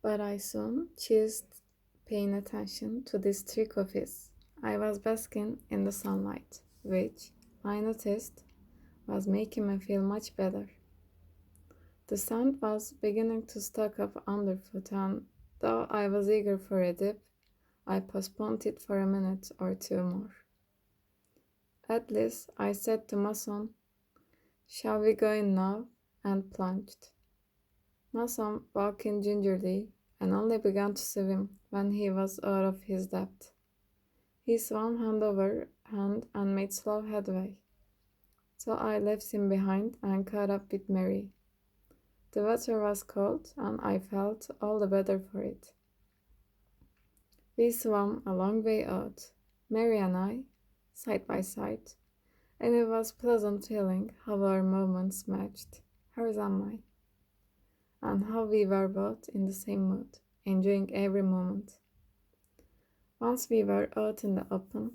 But I soon ceased paying attention to this trick of his. I was basking in the sunlight, which I noticed was making me feel much better. The sand was beginning to stack up underfoot, and though I was eager for a dip, I postponed it for a minute or two more. At least I said to Mason, "Shall we go in now?" and plunged. Mason walked in gingerly and only began to swim when he was out of his depth. He swam hand over hand and made slow headway, so I left him behind and caught up with Mary. The water was cold and I felt all the better for it. We swam a long way out, Mary and I, side by side, and it was pleasant feeling how our movements matched, hers and mine, and how we were both in the same mood, enjoying every moment. Once we were out in the open,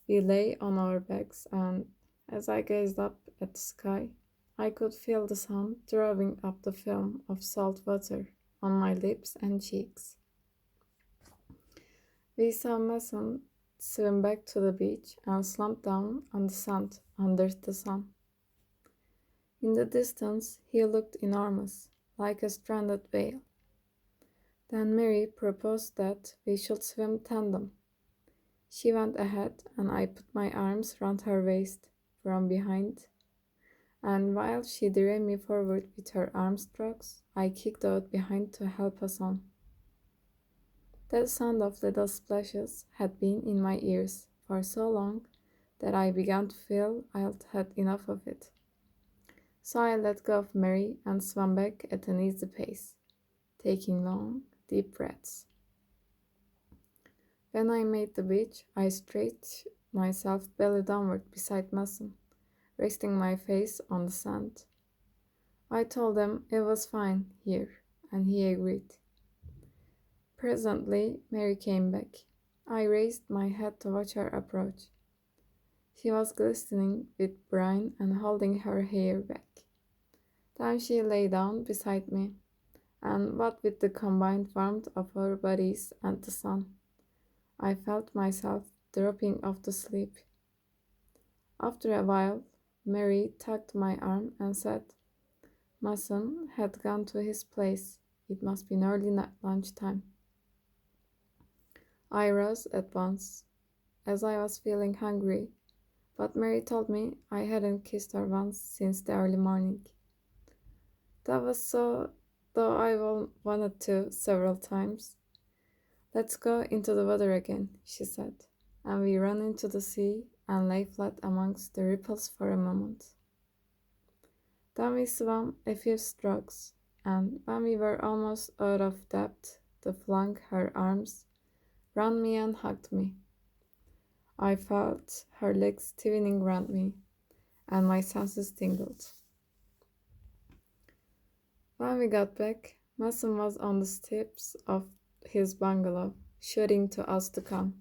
we lay on our backs, and as I gazed up at the sky, I could feel the sun drawing up the film of salt water on my lips and cheeks. We saw Mason swim back to the beach and slump down on the sand under the sun. In the distance, he looked enormous, like a stranded whale. Then Mary proposed that we should swim tandem. She went ahead, and I put my arms round her waist from behind, and while she drew me forward with her arm strokes, I kicked out behind to help us on. The sound of little splashes had been in my ears for so long that I began to feel I'd had enough of it. So I let go of Mary and swam back at an easy pace, taking long, deep breaths. When I made the beach, I stretched myself belly downward beside Mason, resting my face on the sand. I told him it was fine here, and he agreed. Presently, Mary came back. I raised my head to watch her approach. She was glistening with brine and holding her hair back. Then she lay down beside me, and what with the combined warmth of our bodies and the sun, I felt myself dropping off to sleep. After a while, Mary tugged my arm and said, Mason had gone to his place. It must be nearly lunchtime. I rose at once, as I was feeling hungry, but Mary told me I hadn't kissed her once since the early morning. That was so, though I wanted to several times. Let's go into the water again, she said, and we ran into the sea and lay flat amongst the ripples for a moment. Then we swam a few strokes, and when we were almost out of depth, she flung her arms round me and hugged me. I felt her legs stiffening round me, and my senses tingled. When we got back, Mason was on the steps of his bungalow, shouting to us to come.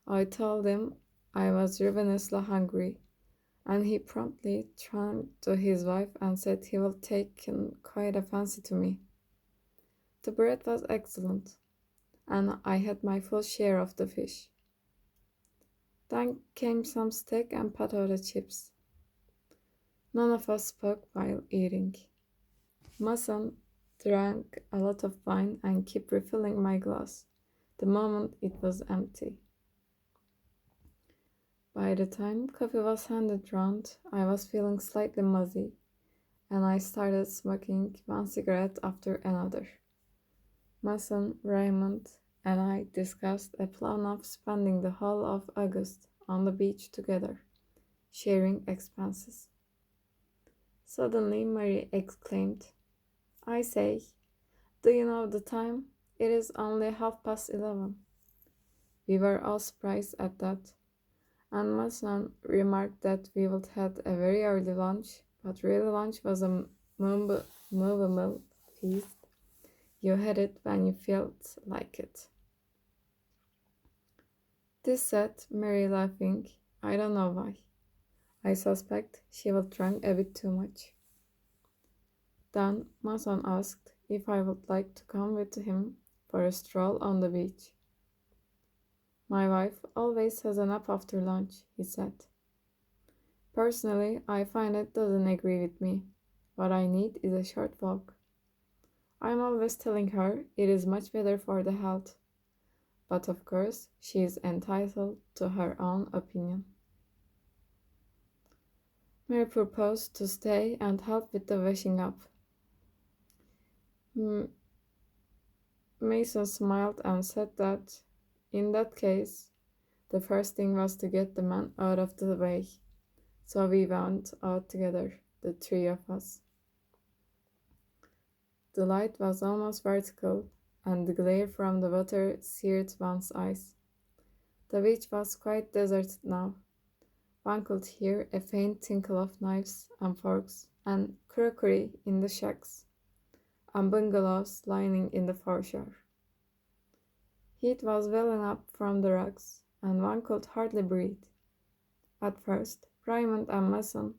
I told him I was ravenously hungry, and he promptly turned to his wife and said he would take quite a fancy to me. The bread was excellent, and I had my full share of the fish. Then came some steak and potato chips. None of us spoke while eating. Mason drank a lot of wine and kept refilling my glass the moment it was empty. By the time coffee was handed round, I was feeling slightly muzzy, and I started smoking one cigarette after another. Mason, Raymond, and I discussed a plan of spending the whole of August on the beach together, sharing expenses. Suddenly Mary exclaimed, I say, do you know the time? It is only 11:30. We were all surprised at that, and Mason remarked that we would have a very early lunch, but really lunch was a movable feast. You had it when you felt like it. This set Mary laughing. I don't know why. I suspect she was drunk a bit too much. Then Mason asked if I would like to come with him for a stroll on the beach. My wife always has a nap after lunch, he said. Personally, I find it doesn't agree with me. What I need is a short walk. I'm always telling her it is much better for the health. But of course, she is entitled to her own opinion. Mary proposed to stay and help with the washing up. Mason smiled and said that, in that case, the first thing was to get the man out of the way. So we went out together, the three of us. The light was almost vertical, and the glare from the water seared one's eyes. The beach was quite deserted now. One could hear a faint tinkle of knives and forks and crockery in the shacks, and bungalows lying in the foreshore. Heat was welling up from the rocks, and one could hardly breathe. At first, Raymond and Mason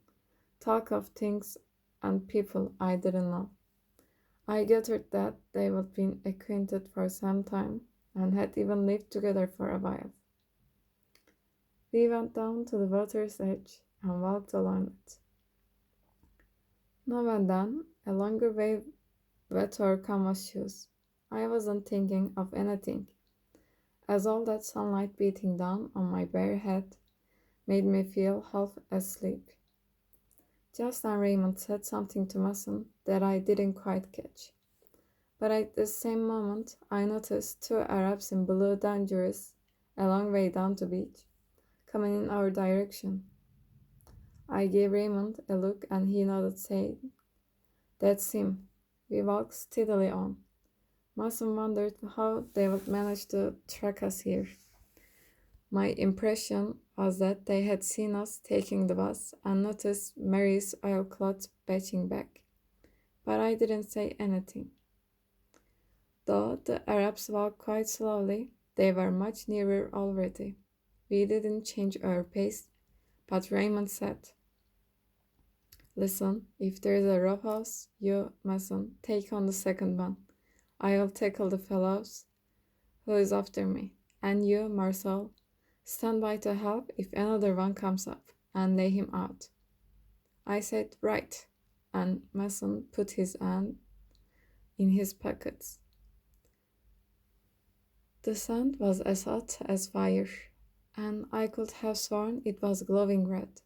talked of things and people I didn't know. I gathered that they had been acquainted for some time and had even lived together for a while. We went down to the water's edge and walked along it. Now and then, a longer wave wet our canvas shoes. I wasn't thinking of anything, as all that sunlight beating down on my bare head made me feel half asleep. Just then Raymond said something to Mason that I didn't quite catch. But at the same moment, I noticed two Arabs in blue dungarees a long way down the beach, coming in our direction. I gave Raymond a look and he nodded, saying, "That's him." We walked steadily on. Mason wondered how they would manage to track us here. My impression was that they had seen us taking the bus and noticed Mary's oilcloth patching back, but I didn't say anything. Though the Arabs walked quite slowly, they were much nearer already. We didn't change our pace, but Raymond said, "Listen, if there is a row house, you, Mason, take on the second one. I will tackle the fellows who is after me, and you, Marcel, stand by to help if another one comes up, and lay him out." I said, "Right," and Mason put his hand in his pockets. The sand was as hot as fire, and I could have sworn it was glowing red.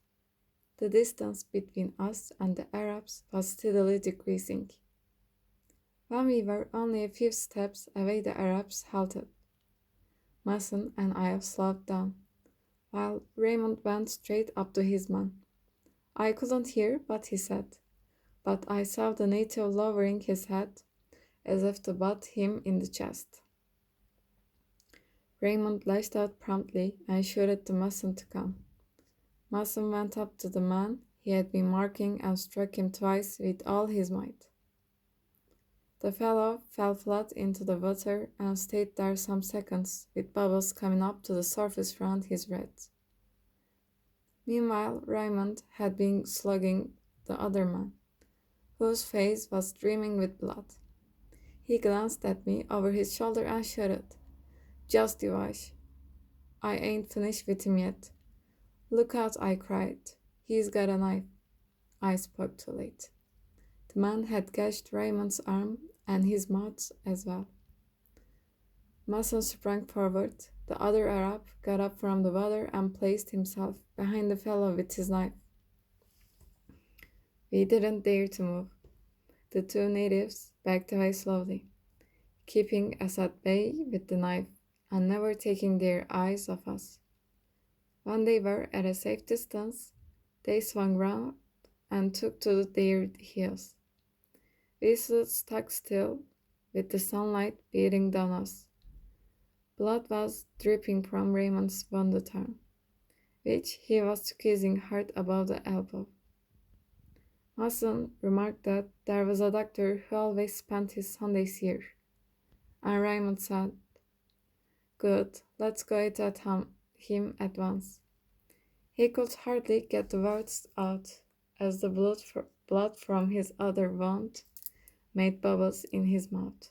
The distance between us and the Arabs was steadily decreasing. When we were only a few steps away, the Arabs halted. Mason and I slowed down, while Raymond went straight up to his man. I couldn't hear what he said, but I saw the native lowering his head as if to butt him in the chest. Raymond lashed out promptly and shouted to Mason to come. Mason went up to the man he had been marking and struck him twice with all his might. The fellow fell flat into the water and stayed there some seconds, with bubbles coming up to the surface round his ribs. Meanwhile, Raymond had been slugging the other man, whose face was streaming with blood. He glanced at me over his shoulder and shouted, "Just you watch. I ain't finished with him yet." "Look out," I cried. "He's got a knife." I spoke too late. The man had gashed Raymond's arm and his mouth as well. Mason sprang forward. The other Arab got up from the water and placed himself behind the fellow with his knife. We didn't dare to move. The two natives backed away slowly, keeping us at bay with the knife and never taking their eyes off us. When they were at a safe distance, they swung round and took to their heels. We stood stuck still, with the sunlight beating down us. Blood was dripping from Raymond's wounded arm, which he was squeezing hard above the elbow. Mason remarked that there was a doctor who always spent his Sundays here, and Raymond said, "Good, let's go at him at once." He could hardly get the words out, as the blood from his other wound made bubbles in his mouth.